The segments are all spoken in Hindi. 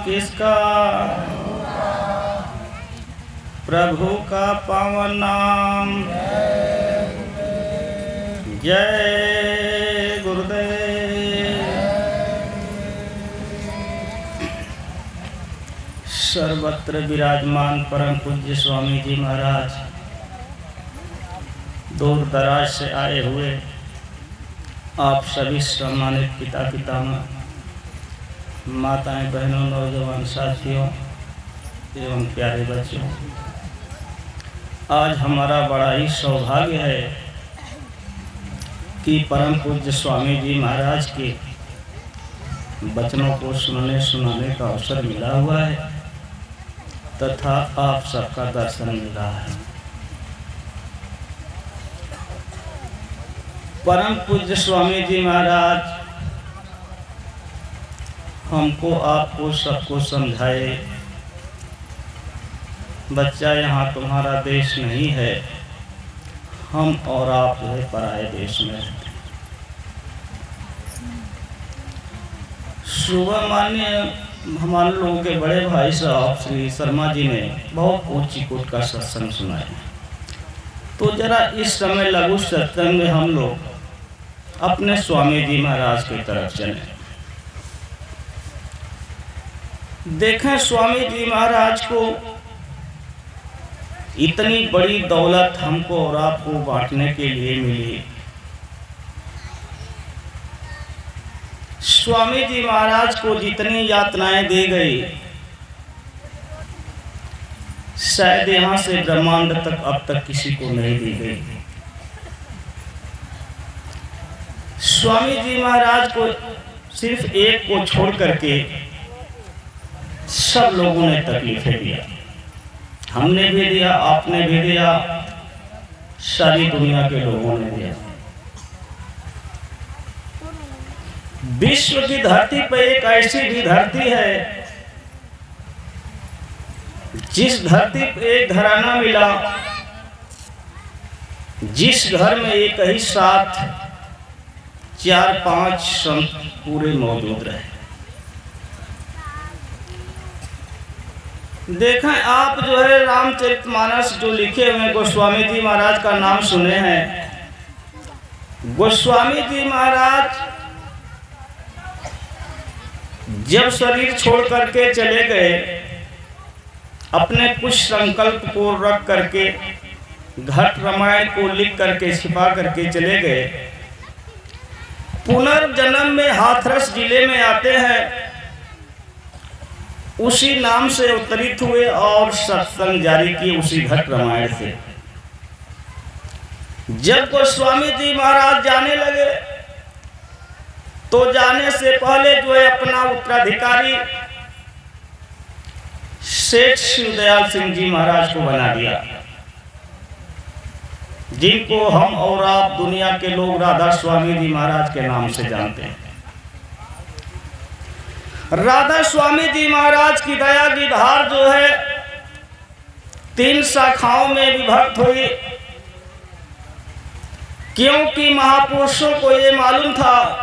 किसका, प्रभु का पावन नाम। जय गुरुदेव। सर्वत्र विराजमान परम पूज्य स्वामी जी महाराज, दूर दराज से आए हुए आप सभी सम्मानित पिता पितामह, माताएं, बहनों, नौजवान साथियों एवं प्यारे बच्चों, आज हमारा बड़ा ही सौभाग्य है कि परम पूज्य स्वामी जी महाराज के वचनों को सुनने सुनाने का अवसर मिला हुआ है तथा आप सबका दर्शन मिला है। परम पूज्य स्वामी जी महाराज हमको आपको सबको समझाए, बच्चा यहाँ तुम्हारा देश नहीं है, हम और आप जो है पराये देश में रहते। सुबह मान्य हमारे लोगों के बड़े भाई साहब श्री शर्मा जी ने बहुत ऊंची कोट का सत्संग सुनाया, तो जरा इस समय लघु सत्संग में हम लोग अपने स्वामी जी महाराज की तरफ चले। देखें, स्वामी जी महाराज को इतनी बड़ी दौलत हमको और आपको बांटने के लिए मिली। स्वामी जी महाराज को जितनी यातनाएं दी गई, शायद यहाँ से ब्रह्मांड तक अब तक किसी को नहीं दी गई। स्वामी जी महाराज को सिर्फ एक को छोड़ करके सब लोगों ने तकलीफें दिया। हमने भी दिया, आपने भी दिया, सारी दुनिया के लोगों ने दिया। विश्व की धरती पर एक ऐसी भी धरती है जिस धरती पर एक घराना मिला, जिस घर में एक ही साथ 4-5 संत पूरे मौजूद रहे। देखें, आप जो है रामचरितमानस जो लिखे हुए गोस्वामी जी महाराज का नाम सुने हैं। गोस्वामी जी महाराज जब शरीर छोड़ करके चले गए, अपने कुछ संकल्प को रख करके घट रामायण को लिख करके छिपा करके चले गए। पुनर्जन्म में हाथरस जिले में आते हैं, उसी नाम से अवतरित हुए और सत्संग जारी किए उसी घट रामायण से। जब गोस्वामी जी महाराज जाने लगे तो जाने से पहले जो है अपना उत्तराधिकारी सेठ शिवदयाल सिंह जी महाराज को बना दिया, जिनको हम और आप दुनिया के लोग राधा स्वामी जी महाराज के नाम से जानते हैं। राधा स्वामी जी महाराज की दया की धार जो है 3 शाखाओं में विभक्त हुई, क्योंकि महापुरुषों को ये मालूम था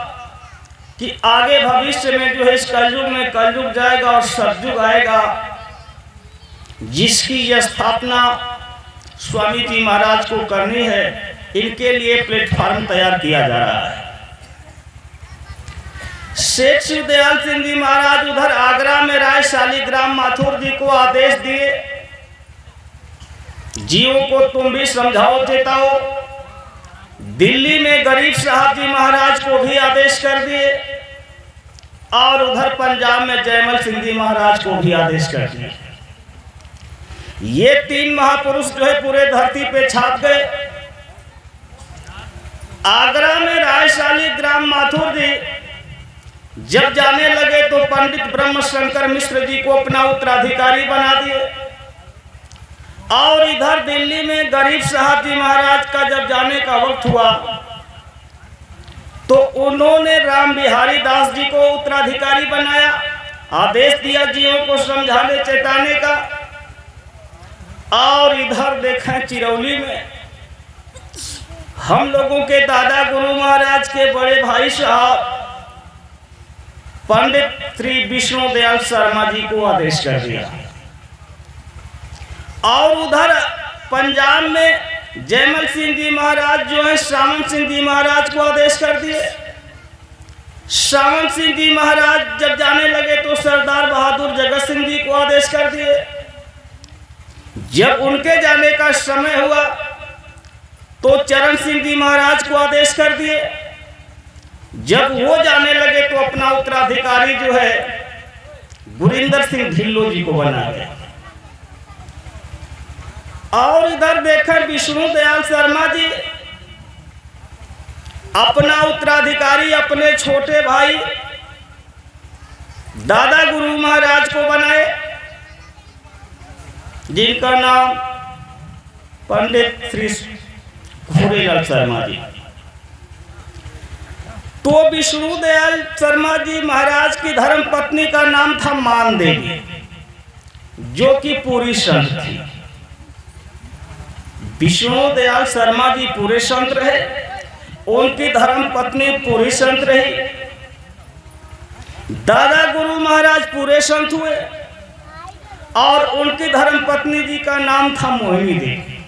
कि आगे भविष्य में जो है इस कलयुग में कलयुग जाएगा और सतयुग आएगा, जिसकी यह स्थापना स्वामी जी महाराज को करनी है। इनके लिए प्लेटफॉर्म तैयार किया जा रहा है। सेठ शिवदयाल सिंह जी महाराज उधर आगरा में राय शालिग्राम माथुर जी को आदेश दिए, जीवों को तुम भी समझाओ चेताओ। दिल्ली में गरीब साहब जी महाराज को भी आदेश कर दिए और उधर पंजाब में जयमल सिंह जी महाराज को भी आदेश कर दिए। ये 3 महापुरुष जो है पूरे धरती पे छाप गए। आगरा में राय शालिग्राम माथुर जी जब जाने लगे तो पंडित ब्रह्म शंकर मिश्र जी को अपना उत्तराधिकारी बना दिए, और इधर दिल्ली में गरीब साहब जी महाराज का जब जाने का वक्त हुआ तो उन्होंने राम बिहारी दास जी को उत्तराधिकारी बनाया, आदेश दिया जीवों को समझाने चेताने का। और इधर देखें, चिरौली में हम लोगों के दादा गुरु महाराज के बड़े भाई साहब पंडित श्री विष्णु दयाल शर्मा जी को आदेश कर दिया। और उधर पंजाब में जयमल सिंह जी महाराज जो है श्रावण सिंह जी महाराज को आदेश कर दिए। श्रावण सिंह जी महाराज जब जाने लगे तो सरदार बहादुर जगत सिंह जी को आदेश कर दिए। जब उनके जाने का समय हुआ तो चरण सिंह जी महाराज को आदेश कर दिए। जब वो जाने लगे तो अपना उत्तराधिकारी जो है गुरिंदर सिंह ढिल्लो जी को बना दिया। और इधर देखकर विष्णु दयाल शर्मा जी अपना उत्तराधिकारी अपने छोटे भाई दादा गुरु महाराज को बनाए, जिनका नाम पंडित श्री घोड़ेलाल शर्मा जी। तो विष्णु दयाल शर्मा जी महाराज की धर्म पत्नी का नाम था मान देवी, जो कि पूरी संत थी। विष्णु दयाल शर्मा जी पूरे संत रहे, उनकी धर्म पत्नी पूरी संत रही। दादा गुरु महाराज पूरे संत हुए और उनकी धर्म पत्नी जी का नाम था मोहिनी देवी।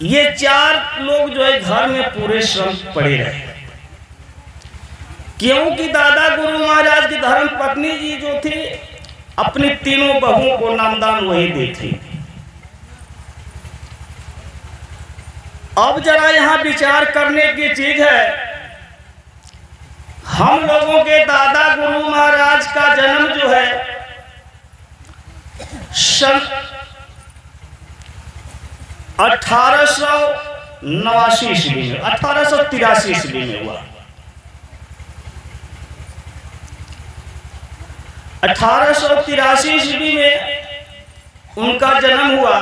ये चार लोग जो है घर में पूरे संत पड़े रहे, क्योंकि दादा गुरु महाराज की धर्म पत्नी जी जो थी अपनी तीनों बहुओं को नामदान वही दी थी। अब जरा यहाँ विचार करने की चीज है, हम लोगों के दादा गुरु महाराज का जन्म जो है सन 1889 ईस्वी में 1883 ईस्वी में हुआ। 1883 ईस्वी में उनका जन्म हुआ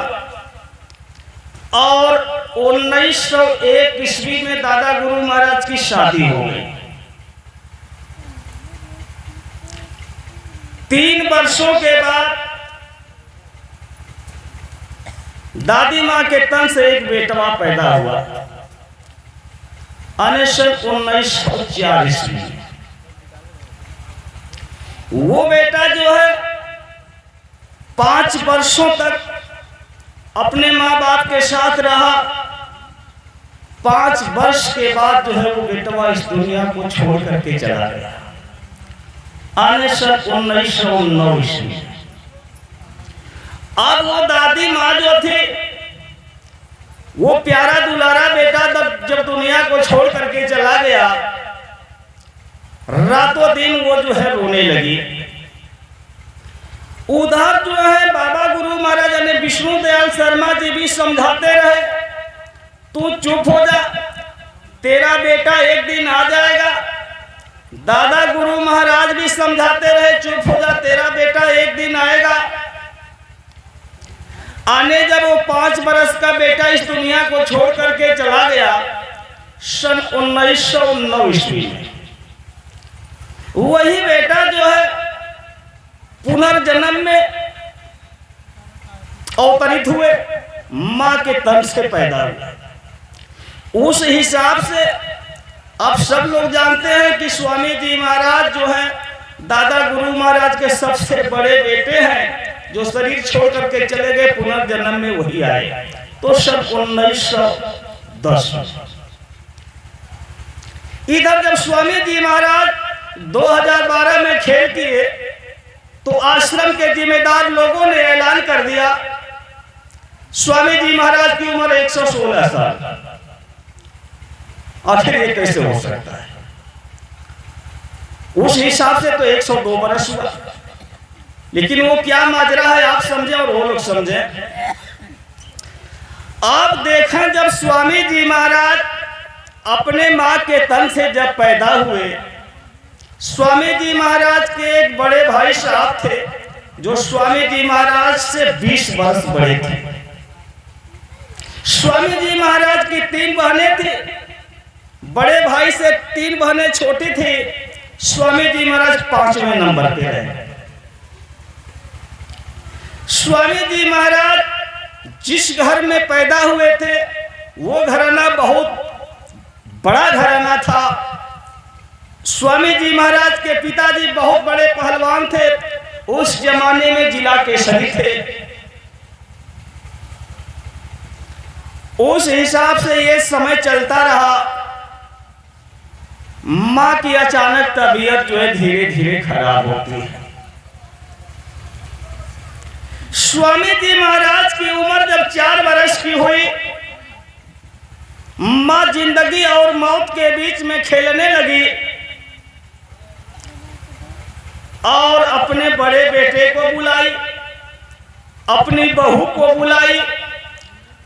और 1901 ईस्वी में दादा गुरु महाराज की शादी हो गई। 3 वर्षों के बाद दादी माँ के तन से एक बेटवा पैदा हुआ। सन 1904 ईस्वी में वो बेटा जो है 5 वर्षों तक अपने माँ बाप के साथ रहा। 5 वर्ष के बाद जो है वो बेटवा इस दुनिया को छोड़ करके चला गया। सन 1909 ईस्वी में अब वो दादी माँ जो थी वो प्यारा दुलारा बेटा जब दुनिया को छोड़ करके चला गया, रातों दिन वो जो है रोने लगी। उधर जो है बाबा गुरु महाराज ने विष्णु दयाल शर्मा जी भी समझाते रहे, तू चुप हो जा, तेरा बेटा एक दिन आ जाएगा। दादा गुरु महाराज भी समझाते रहे, चुप हो जा, तेरा बेटा एक दिन आएगा। आने जब वो 5 बरस का बेटा इस दुनिया को छोड़ करके चला गया सन 1909 ईस्वी में, वही बेटा जो है पुनर्जन्म में अवतरित हुए, मां के तन से पैदा हुए। उस हिसाब से अब सब लोग जानते हैं कि स्वामी जी महाराज जो है दादा गुरु महाराज के सबसे बड़े बेटे हैं, जो शरीर छोड़ करके चले गए, पुनर्जन्म में वही आए। तो सन 1910 इधर जब स्वामी जी महाराज 2012 में खेल किए तो आश्रम के जिम्मेदार लोगों ने ऐलान कर दिया स्वामी जी महाराज की उम्र 116 साल। आखिर ये कैसे हो सकता है? उस हिसाब से तो 102 बरस हुआ, लेकिन वो क्या माजरा है आप समझे और वो लोग समझे। आप देखें, जब स्वामी जी महाराज अपने मां के तन से जब पैदा हुए, स्वामी जी महाराज के एक बड़े भाई साहब थे जो स्वामी जी महाराज से 20 वर्ष बड़े थे। स्वामी जी महाराज की 3 बहनें थी, बड़े भाई से 3 बहनें छोटी थी। स्वामी जी महाराज 5वें नंबर पे रहे। स्वामी जी महाराज जिस घर में पैदा हुए थे वो घराना बहुत बड़ा घराना था। स्वामी जी महाराज के पिताजी बहुत बड़े पहलवान थे, उस जमाने में जिला केसरी थे। उस हिसाब से ये समय चलता रहा। मां की अचानक तबीयत जो है धीरे धीरे खराब होती है। स्वामी जी महाराज की उम्र जब 4 वर्ष की हुई, मां जिंदगी और मौत के बीच में खेलने लगी और अपने बड़े बेटे को बुलाई, अपनी बहू को बुलाई,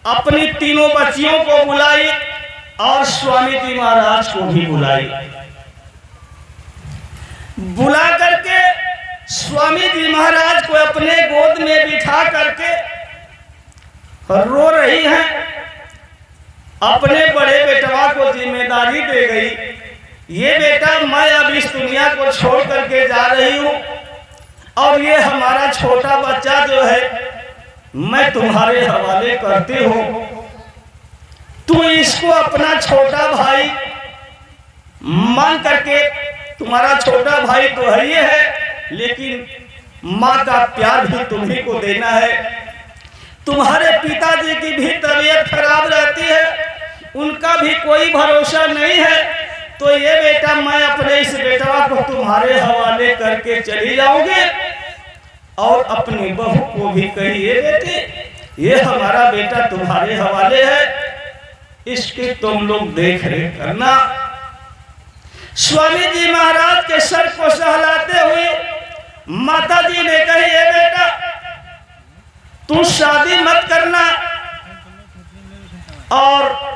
अपनी तीनों बच्चियों को बुलाई और स्वामी जी महाराज को भी बुलाई। बुला करके स्वामी जी महाराज को अपने गोद में बिठा करके रो रही हैं। अपने बड़े बेटवा को जिम्मेदारी दे गई, ये बेटा मैं अब इस दुनिया को छोड़ करके जा रही हूं और ये हमारा छोटा बच्चा जो है मैं तुम्हारे हवाले करती हूं। तू इसको अपना छोटा भाई मान करके, तुम्हारा छोटा भाई तो है ही है, लेकिन माँ का प्यार भी तुम्ही को देना है। तुम्हारे पिताजी की भी तबीयत खराब रहती है, उनका भी कोई भरोसा नहीं है, तो ये बेटा मैं अपने इस बेटवा को तुम्हारे हवाले करके चली जाऊंगी और अपनी बहू को भी कहिए बेटे ये हमारा बेटा तुम्हारे हवाले है, इसकी तुम लोग देख रेख करना। स्वामी जी महाराज के सर को सहलाते हुए माता जी ने कही, ये बेटा तू शादी मत करना और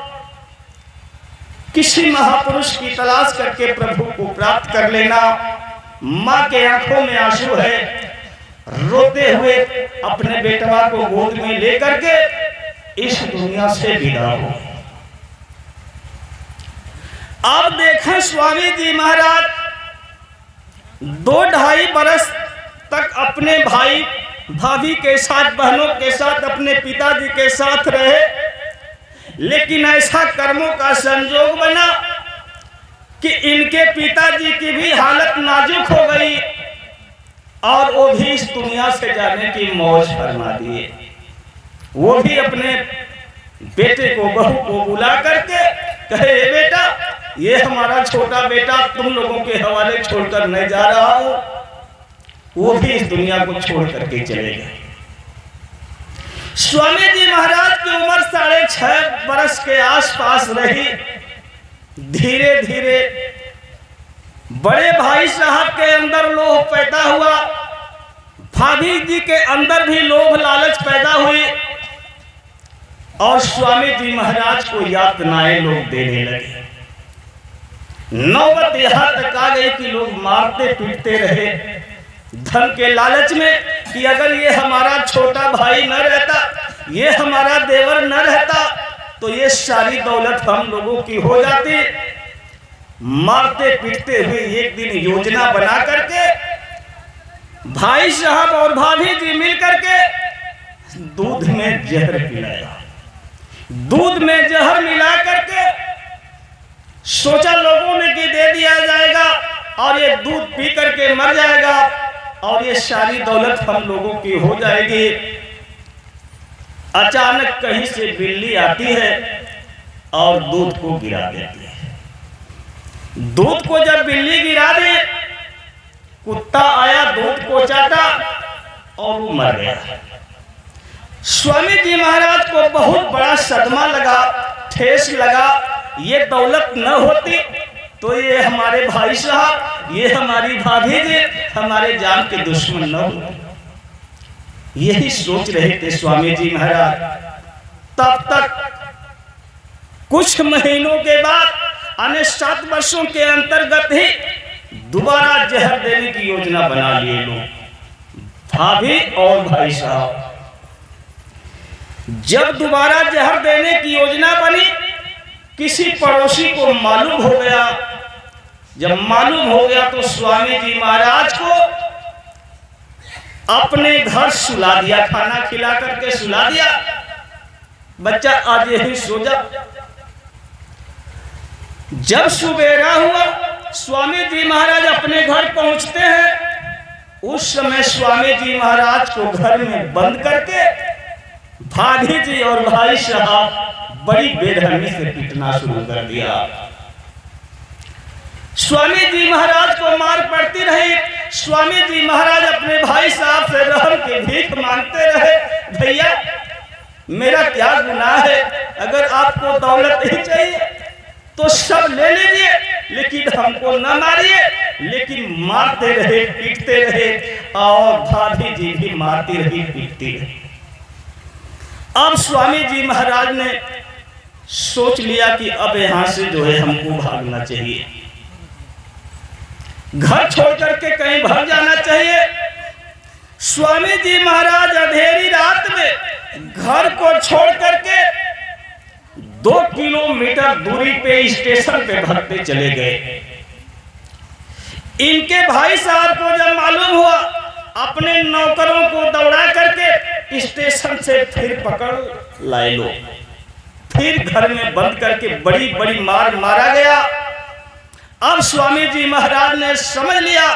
किसी महापुरुष की तलाश करके प्रभु को प्राप्त कर लेना। माँ के आंखों में आंसू है, रोते हुए अपने बेटवा को गोद में लेकर के इस दुनिया से विदा हो। अब देखें स्वामी जी महाराज 2-2.5 बरस तक अपने भाई भाभी के साथ, बहनों के साथ, अपने पिताजी के साथ रहे, लेकिन ऐसा कर्मों का संयोग बना कि इनके पिताजी की भी हालत नाजुक हो गई और वो भी इस दुनिया से जाने की मौज फरमा दिए। वो भी अपने बेटे को, बहू को बुला करके कहे, बेटा ये हमारा छोटा बेटा तुम लोगों के हवाले छोड़कर नहीं जा रहा हूं। वो भी इस दुनिया को छोड़ करके चले गए। स्वामी जी महाराज की उम्र 6.5 बरस के आसपास रही। धीरे धीरे बड़े भाई साहब के अंदर लोभ पैदा हुआ, भाभी जी के अंदर भी लोभ लालच पैदा हुई और स्वामी जी महाराज को यातनाएं लोग देने लगे। नौबत यहां तक आ गई कि लोग मारते पीटते रहे धन के लालच में कि अगर ये हमारा छोटा भाई न रहता, ये हमारा देवर न रहता तो ये सारी दौलत हम लोगों की हो जाती। मारते पीटते हुए एक दिन योजना बना करके भाई साहब और भाभी जी मिल करके दूध में जहर पिलाया। दूध में जहर मिला करके सोचा लोगों ने कि दे दिया जाएगा और ये दूध पी करके मर जाएगा और ये सारी दौलत हम लोगों की हो जाएगी। अचानक कहीं से बिल्ली आती है और दूध को गिरा देती है। दूध को जब बिल्ली गिरा दे, कुत्ता आया, दूध को चाटा और वो मर गया। स्वामी जी महाराज को बहुत बड़ा सदमा लगा, ठेस लगा। ये दौलत न होती तो ये हमारे भाई साहब, ये हमारी भाभी जी हमारे जान के दुश्मन न होते। यही सोच रहे थे स्वामी जी महाराज। तब तक कुछ महीनों के बाद, अन्य 7 वर्षों के अंतर्गत ही दोबारा जहर देने की योजना बना लिए लोग, भाभी और भाई साहब। जब दोबारा जहर देने की योजना बनी, किसी पड़ोसी को मालूम हो गया। जब मालूम हो गया तो स्वामी जी महाराज को अपने घर सुला दिया, खाना खिला करके सुला दिया। बच्चा आज यही सो जा। जब सुबेरा हुआ, स्वामी जी महाराज अपने घर पहुंचते हैं, उस समय स्वामी जी महाराज को घर में बंद करके भाभी जी और भाई साहब बड़ी बेरहमी से पीटना शुरू कर दिया। स्वामी जी महाराज को मार पड़ती रही। स्वामी जी महाराज अपने भाई साहब से रहम की भीख मांगते रहे, भैया मेरा क्या गुनाह है, अगर आपको दौलत नहीं चाहिए तो सब ले लीजिए, लेकिन हमको न मारिए। लेकिन मारते रहे, पीटते रहे, और भाभी जी भी मारती रही, पीटती रही। अब स्वामी जी महाराज ने सोच लिया कि अब यहां से जो है हमको भागना चाहिए, घर छोड़ करके कहीं भाग जाना चाहिए। स्वामी जी महाराज अंधेरी रात में घर को छोड़ करके 2 किलोमीटर दूरी पे स्टेशन पे भागते चले गए। इनके भाई साहब को जब मालूम हुआ, अपने नौकरों को दौड़ा करके स्टेशन से फिर पकड़ लाए लो, फिर घर में बंद करके बड़ी बड़ी मार मारा गया। अब स्वामी जी महाराज ने समझ लिया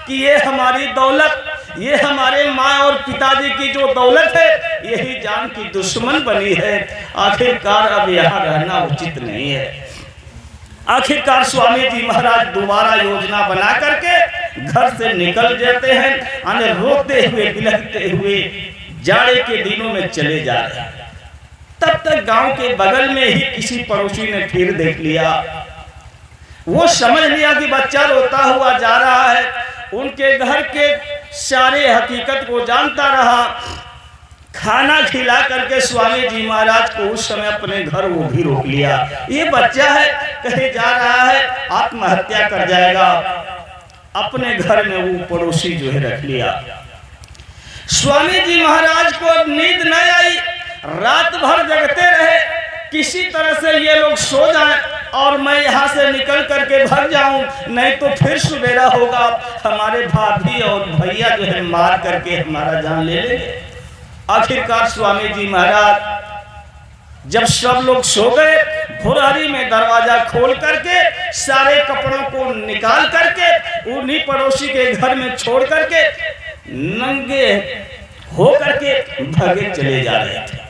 कि ये हमारी दौलत, ये हमारे माँ और पिताजी की जो दौलत है, यही जान की दुश्मन बनी है। आखिरकार अब यहाँ रहना उचित नहीं है। आखिरकार स्वामी जी महाराज दोबारा योजना बना करके घर से निकल जाते हैं, यानी रोते हुए बिलखते हुए जाड़े के दिनों में चले जा रहे हैं। तब तक गांव के बगल में ही किसी पड़ोसी ने फिर देख लिया। वो समझ लिया कि बच्चा रोता हुआ जा रहा है। उनके घर के सारे हकीकत को जानता रहा। खाना खिला करके स्वामी जी महाराज को उस समय अपने घर वो भी रोक लिया। ये बच्चा है, कहीं जा रहा है, आत्महत्या कर जाएगा। अपने घर में वो पड़ोसी जो है रख लिया। स्वामी जी महाराज को नींद न आई, रात भर जगते रहे, किसी तरह से ये लोग सो जाएं और मैं यहाँ से निकल करके भाग जाऊं, नहीं तो फिर सवेरा होगा, हमारे भाभी और भैया जो है मार करके हमारा जान ले लेंगे। आखिरकार स्वामी जी महाराज जब सब लोग सो गए, भुरहरी में दरवाजा खोल करके सारे कपड़ों को निकाल करके उन्हीं पड़ोसी के घर में छोड़ करके नंगे हो करके भागे चले जा रहे थे।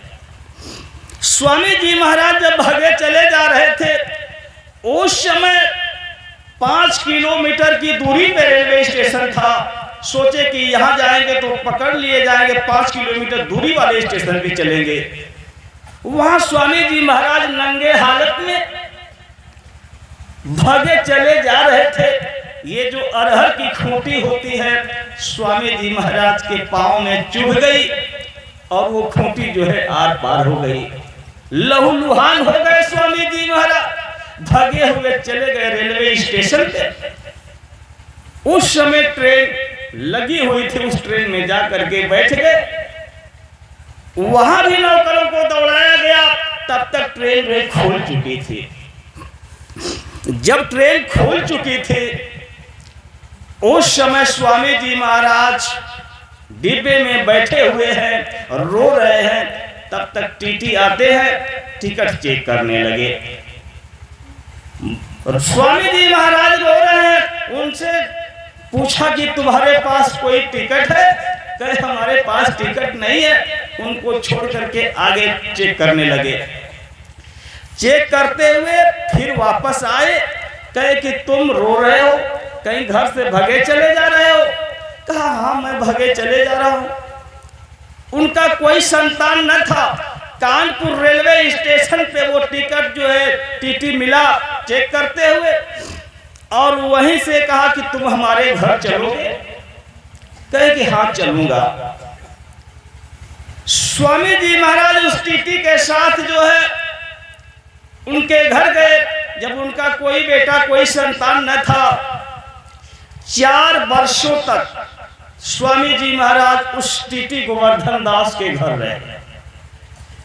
स्वामी जी महाराज जब भागे चले जा रहे थे, उस समय 5 किलोमीटर की दूरी पे रेलवे स्टेशन था। सोचे कि यहाँ जाएंगे तो पकड़ लिए जाएंगे, 5 किलोमीटर दूरी वाले स्टेशन पे चलेंगे। वहां स्वामी जी महाराज नंगे हालत में भागे चले जा रहे थे। ये जो अरहर की खूंटी होती है, स्वामी जी महाराज के पांव में चुभ गई और वो खूंटी जो है आर पार हो गई। लहूलुहान हो गए स्वामी जी महाराज, भागे हुए चले गए रेलवे स्टेशन पे। उस समय ट्रेन लगी हुई थी, उस ट्रेन में जा करके बैठ गए। वहां भी नौकरों को दौड़ाया गया। तब तक ट्रेन खोल चुकी थी। जब ट्रेन खोल चुकी थी, उस समय स्वामी जी महाराज डिब्बे में बैठे हुए हैं और रो रहे हैं। तब तक टीटी आते हैं, टिकट चेक करने लगे। और स्वामी जी महाराज रो रहे हैं। उनसे पूछा कि तुम्हारे पास कोई टिकट है? कहे हमारे पास टिकट नहीं है। उनको छोड़ करके आगे चेक करने लगे। चेक करते हुए फिर वापस आए। कहे कि तुम रो रहे हो, कहीं घर से भगे चले जा रहे हो? कहा हाँ मैं भगे चले जा रहा हूं। उनका कोई संतान न था। कानपुर रेलवे स्टेशन पे वो टिकट जो है टीटी मिला चेक करते हुए, और वहीं से कहा कि तुम हमारे घर चलोगे? कहे कि हाँ चलूंगा। स्वामी जी महाराज उस टीटी के साथ जो है उनके घर गए। जब उनका कोई बेटा कोई संतान न था, 4 वर्षों तक स्वामी जी महाराज उस टीटी गोवर्धन दास के घर रहे।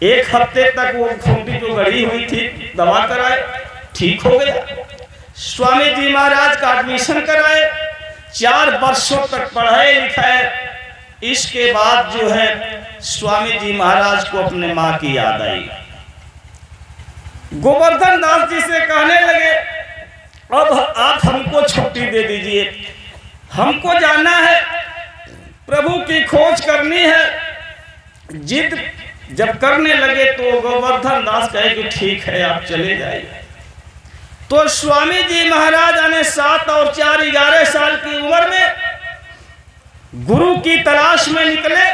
1 हफ्ते तक वो खूंटी जो गड़ी हुई थी दवा कराए, ठीक हो गया। स्वामी जी महाराज का एडमिशन कराए, 4 वर्षों तक पढ़ाए लिखाए। इसके बाद जो है स्वामी जी महाराज को अपने माँ की याद आई। गोवर्धन दास जी से कहने लगे अब आप हमको छुट्टी दे दीजिए, हमको जाना है, प्रभु की खोज करनी है। जिद जब करने लगे तो गोवर्धन दास कहे कि ठीक है आप चले जाइए। तो स्वामी जी महाराज ने 7 और 4 11 साल की उम्र में गुरु की तलाश में निकले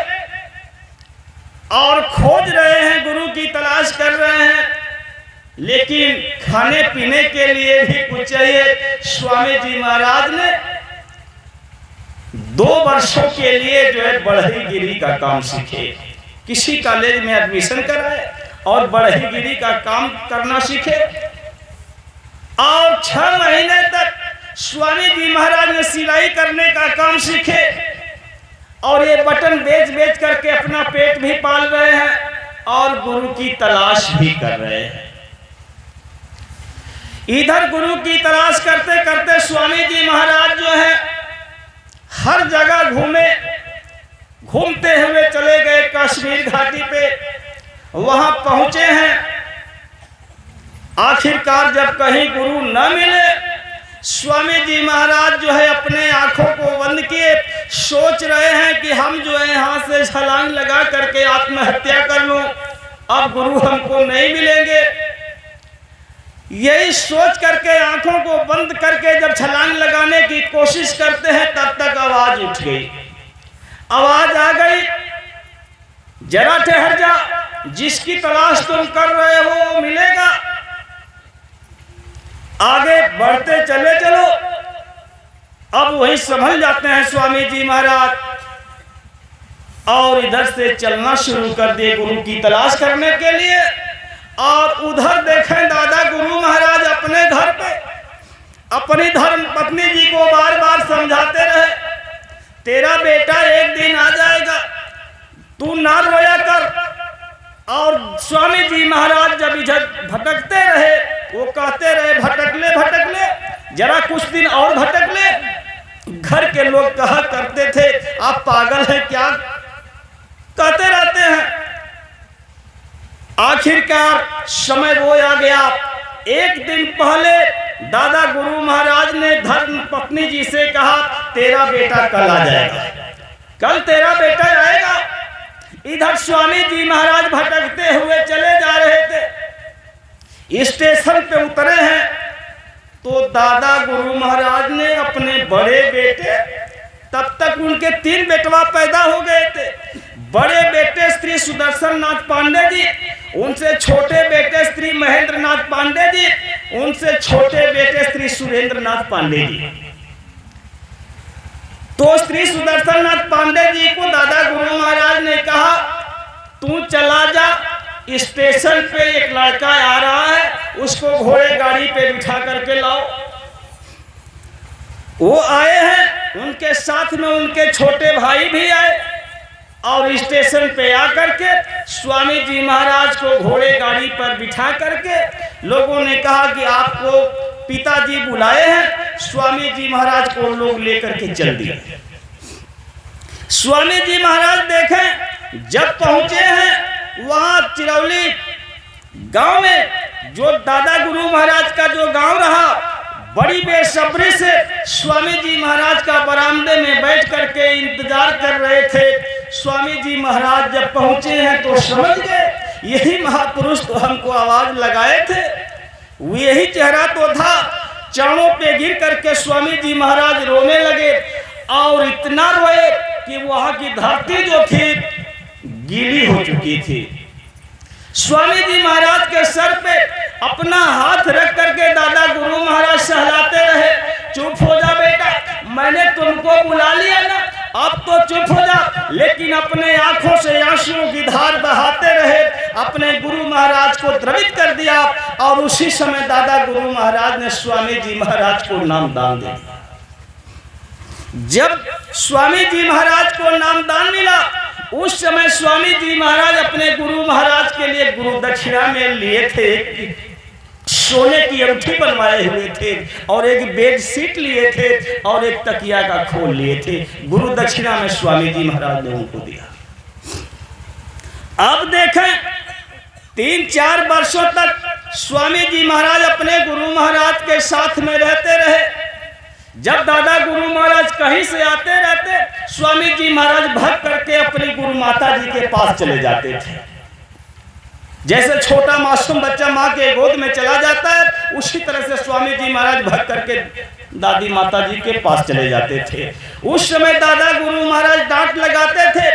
और खोज रहे हैं, गुरु की तलाश कर रहे हैं, लेकिन खाने पीने के लिए भी कुछ चाहिए। स्वामी जी महाराज ने 2 वर्षों के लिए जो है बढ़ईगिरी का काम सीखे, किसी कॉलेज में एडमिशन कराए और बढ़ईगिरी का काम करना सीखे। और 6 महीने तक स्वामी जी महाराज ने सिलाई करने का काम सीखे और ये बटन बेच बेच करके अपना पेट भी पाल रहे हैं और गुरु की तलाश भी कर रहे हैं। इधर गुरु की तलाश करते करते स्वामी जी महाराज जो है हर जगह घूमे, घूमते हुए चले गए कश्मीर घाटी पे, वहां पहुंचे हैं। आखिरकार जब कहीं गुरु न मिले, स्वामी जी महाराज जो है अपने आंखों को बंद किए, सोच रहे हैं कि हम जो है यहाँ से छलांग लगा करके आत्महत्या कर लूं, अब गुरु हमको नहीं मिलेंगे। यही सोच करके आंखों को बंद करके जब छलांग लगाने की कोशिश करते हैं, तब तक आवाज उठ गई। आवाज आ गई, जरा ठहर जा, जिसकी तलाश तुम कर रहे हो वो मिलेगा, आगे बढ़ते चले चलो। अब वही संभल जाते हैं स्वामी जी महाराज और इधर से चलना शुरू कर दिए गुरु की तलाश करने के लिए। और उधर देखें दादा गुरु महाराज अपने घर पे अपनी धर्म पत्नी जी को बार बार समझाते रहे, तेरा बेटा एक दिन आ जाएगा, तू ना रोया कर। और स्वामी जी महाराज जब इधर भटकते रहे, वो कहते रहे भटक ले, जरा कुछ दिन और भटक ले। घर के लोग कहा करते थे आप पागल हैं क्या, कहते रहते हैं। आखिरकार समय वो आ गया। एक दिन पहले दादा गुरु महाराज ने धर्म पत्नी जी से कहा तेरा बेटा कल आ जाएगा, कल तेरा बेटा आएगा। इधर स्वामी जी महाराज भटकते हुए चले जा रहे थे, स्टेशन पे उतरे हैं तो दादा गुरु महाराज ने अपने बड़े बेटे, तब तक उनके 3 बेटवा पैदा हो गए थे, बड़े बेटे श्री सुदर्शन नाथ पांडे जी, उनसे छोटे बेटे श्री महेंद्र नाथ पांडे जी, उनसे छोटे बेटे श्री सुरेंद्र नाथ पांडे जी। तो श्री सुदर्शन नाथ पांडे जी को दादा गुरु महाराज ने कहा तू चला जा, स्टेशन पे एक लड़का आ रहा है, उसको घोड़े गाड़ी पे बिठा करके लाओ। वो आए हैं, उनके साथ में उनके छोटे भाई भी आए और स्टेशन पे आकर के स्वामी जी महाराज को घोड़े गाड़ी पर बिठा करके लोगों ने कहा कि आपको पिताजी बुलाए हैं। स्वामी जी महाराज को लोग लेकर के चल दिए। स्वामी जी महाराज देखें जब पहुंचे हैं वहां चिरौली गांव में, जो दादा गुरु महाराज का जो गांव रहा, बड़ी बेसब्री से स्वामी जी महाराज का बरामदे में बैठ करके इंतजार कर रहे थे। स्वामी जी महाराज जब पहुंचे हैं तो समझ गए यही महापुरुष तो हमको आवाज लगाए थे, यही चेहरा तो था। चरणों पे गिर करके स्वामी जी महाराज रोने लगे और इतना रोए कि वहां की धरती जो थी गीली हो चुकी थी। स्वामी जी महाराज के सर पे अपना हाथ रख करके दादा गुरु महाराज सहलाते रहे, चुप हो जा बेटा, मैंने तुमको बुला लिया ना, अब तो चुप हो जा। लेकिन अपने आंखों से आंसुओं की धार बहाते रहे, अपने गुरु महाराज को द्रवित कर दिया। और उसी समय दादा गुरु महाराज ने स्वामी जी महाराज को नामदान दे दिया। जब स्वामी जी महाराज को नामदान मिला, उस समय स्वामी जी महाराज अपने गुरु महाराज के लिए गुरु दक्षिणा में लिए थे, सोने की अंगूठी बनवाए हुए थे और एक बेड शीट लिए थे और एक तकिया का खोल लिए थे। गुरु दक्षिणा में स्वामी जी महाराज ने उनको दिया। अब देखें 3-4 वर्षों तक स्वामी जी महाराज अपने गुरु महाराज के साथ में रहते रहे। जब दादा गुरु महाराज कहीं से आते रहते, स्वामी जी महाराज भाग करके अपनी गुरु माता जी के पास चले जाते थे। जैसे छोटा मासूम बच्चा माँ के गोद में चला जाता है, उसी तरह से स्वामी जी महाराज भाग करके दादी माता जी के पास चले जाते थे। उस समय दादा गुरु महाराज डांट लगाते थे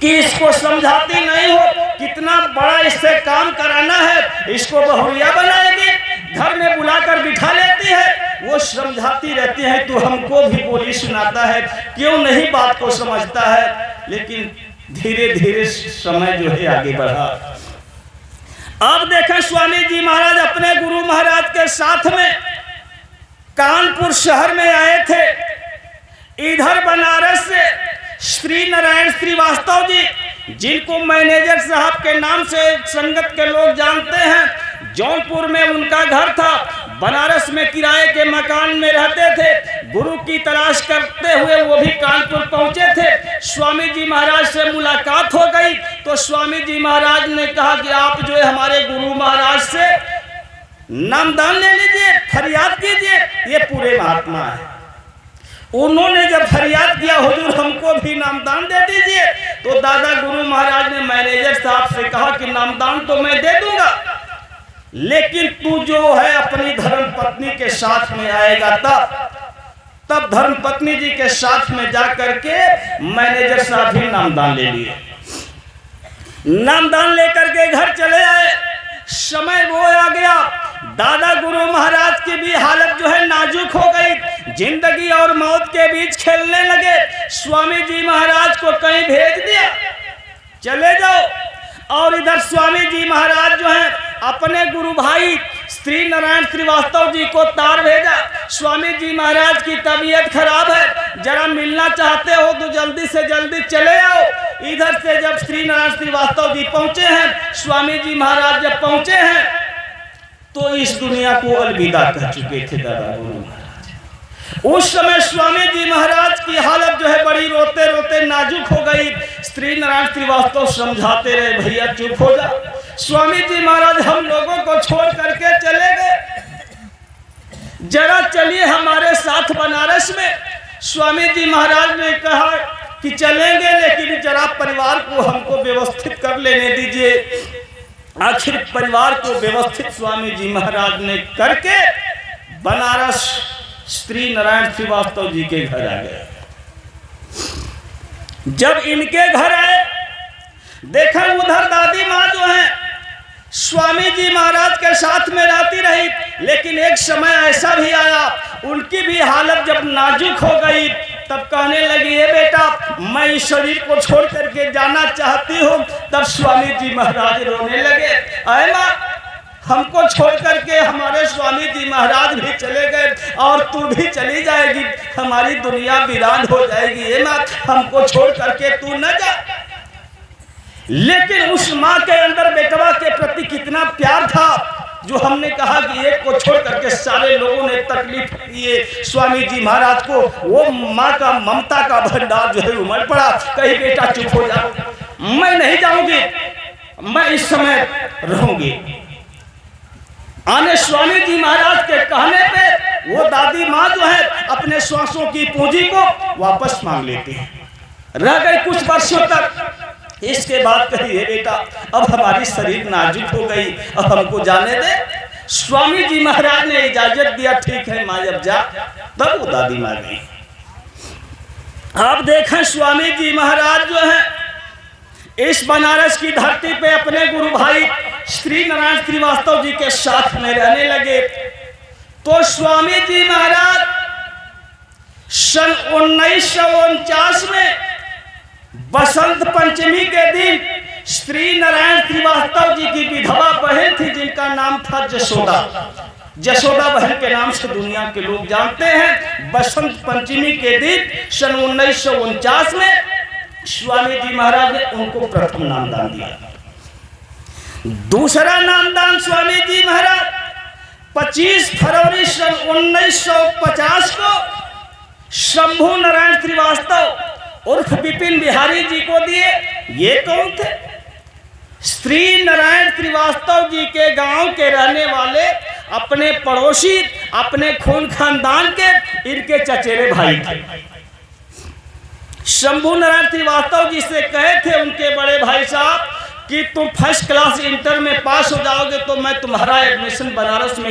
कि इसको समझाती नहीं हो, कितना बड़ा इससे काम कराना है, इसको बहुरिया बनाएगी, घर में बुलाकर बिठा लेती है, वो समझाती रहती है, तो हमको भी बोली सुनाता है, क्यों नहीं बात को समझता है। लेकिन धीरे धीरे समय जो है आगे बढ़ा। अब देखा स्वामी जी महाराज अपने गुरु महाराज के साथ में कानपुर शहर में आए थे। इधर बनारस से श्री नारायण श्रीवास्तव जी, जिनको मैनेजर साहब के नाम से संगत के लोग जानते हैं, जौनपुर में उनका घर था। बनारस में किराए के मकान में रहते थे। गुरु की तलाश करते हुए वो भी कानपुर पहुंचे थे। स्वामी जी महाराज से मुलाकात हो गई तो स्वामी जी महाराज ने कहा कि आप जो है हमारे गुरु महाराज से नामदान ले लीजिए, फरियाद कीजिए, ये पूरे महात्मा है। उन्होंने जब फरियाद किया, हुजूर हमको भी नामदान दे दीजिए, तो दादा गुरु महाराज ने मैनेजर साहब से कहा कि नामदान तो मैं दे दूंगा, लेकिन तू जो है अपनी धर्म पत्नी के साथ में आएगा तब धर्म पत्नी जी के साथ में जा करके मैनेजर साहब भी नामदान ले लिए। नामदान लेकर के घर चले आए। समय वो आ गया, दादा गुरु महाराज की भी हालत जो है नाजुक हो गई, जिंदगी और मौत के बीच खेलने लगे। स्वामी जी महाराज को कहीं भेज दिया, चले जाओ, और इधर स्वामी जी महाराज जो है अपने गुरु भाई श्री नारायण श्रीवास्तव जी को तार भेजा। स्वामी जी महाराज की तबीयत खराब है, जरा मिलना चाहते हो तो जल्दी से जल्दी चले आओ। इधर से जब श्री नारायण श्रीवास्तव जी पहुंचे हैं, स्वामी जी महाराज जब पहुंचे हैं तो इस दुनिया को अलविदा कह चुके थे दादा गुरु महाराज। उस समय स्वामी जी महाराज की हालत जो है बड़ी रोते रोते नाजुक हो गई। श्री नारायण श्रीवास्तव समझाते रहे, भैया चुप हो जा। स्वामी जी महाराज हम लोगों को छोड़ करके चले गए, जरा चलिए हमारे साथ बनारस में। स्वामी जी महाराज ने कहा कि चलेंगे, लेकिन जरा परिवार को हमको व्यवस्थित कर लेने दीजिए। आखिर परिवार को व्यवस्थित स्वामी जी महाराज ने करके बनारस श्री नारायण श्रीवास्तव जी के घर आ गए। जब इनके घर आए, देखा उधर दादी माँ जो है स्वामी जी महाराज के साथ में रहती रही, लेकिन एक समय ऐसा भी आया, उनकी भी हालत जब नाजुक हो गई, तब कहने लगी, ये बेटा मैं इस शरीर को छोड़ करके जाना चाहती हूँ। तब स्वामी जी महाराज रोने लगे, अरे माँ हमको छोड़ करके हमारे स्वामी जी महाराज भी चले गए और तू भी चली जाएगी, हमारी दुनिया वीरान हो जाएगी, ये माँ हमको छोड़ करके तू न जा। लेकिन उस माँ के अंदर बेटवा के प्रति कितना प्यार था, जो हमने कहा कि एक को छोड़ करके सारे लोगों ने तकलीफ दिए स्वामी जी महाराज को। वो माँ का ममता का भंडार जो है उमड़ पड़ा। कहीं बेटा चुप हो जा, मैं नहीं जाऊंगी, मैं इस समय रहूंगी। आने स्वामी जी महाराज के कहने पे वो दादी माँ जो है अपने श्वासों की पूंजी को वापस मांग लेती है। रह गई कुछ वर्षों तक। इसके बाद कही, बेटा अब हमारी शरीर नाजुक हो गई, अब हमको जाने दे। स्वामी जी महाराज ने इजाजत दिया, ठीक है माँ जब जा। तब वो दादी माँ गई। अब देखें स्वामी जी महाराज जो है इस बनारस की धरती पे अपने गुरु भाई श्री नारायण श्रीवास्तव जी के साथ में रहने लगे। तो स्वामी जी महाराज सन 1949 में बसंत पंचमी के दिन श्री नारायण श्रीवास्तव जी की विधवा बहन थी, जिनका नाम था जसोदा। जसोदा बहन के नाम से दुनिया के लोग जानते हैं। बसंत पंचमी के दिन सन 1949 में स्वामी जी महाराज ने उनको प्रथम नामदान दिया। दूसरा नामदान स्वामी जी महाराज 25 फरवरी सन 1950 को शंभू नारायण श्रीवास्तव उर्फ विपिन बिहारी जी को दिए। ये कौन थे? श्री नारायण श्रीवास्तव जी के गांव के रहने वाले अपने पड़ोसी, अपने खून खानदान के, इनके चचेरे भाई थे। शंभू नारायण श्रीवास्तव जी से कहे थे उनके बड़े भाई साहब कि तुम फर्स्ट क्लास इंटर में पास हो जाओगे तो मैं तुम्हारा एडमिशन बनारस में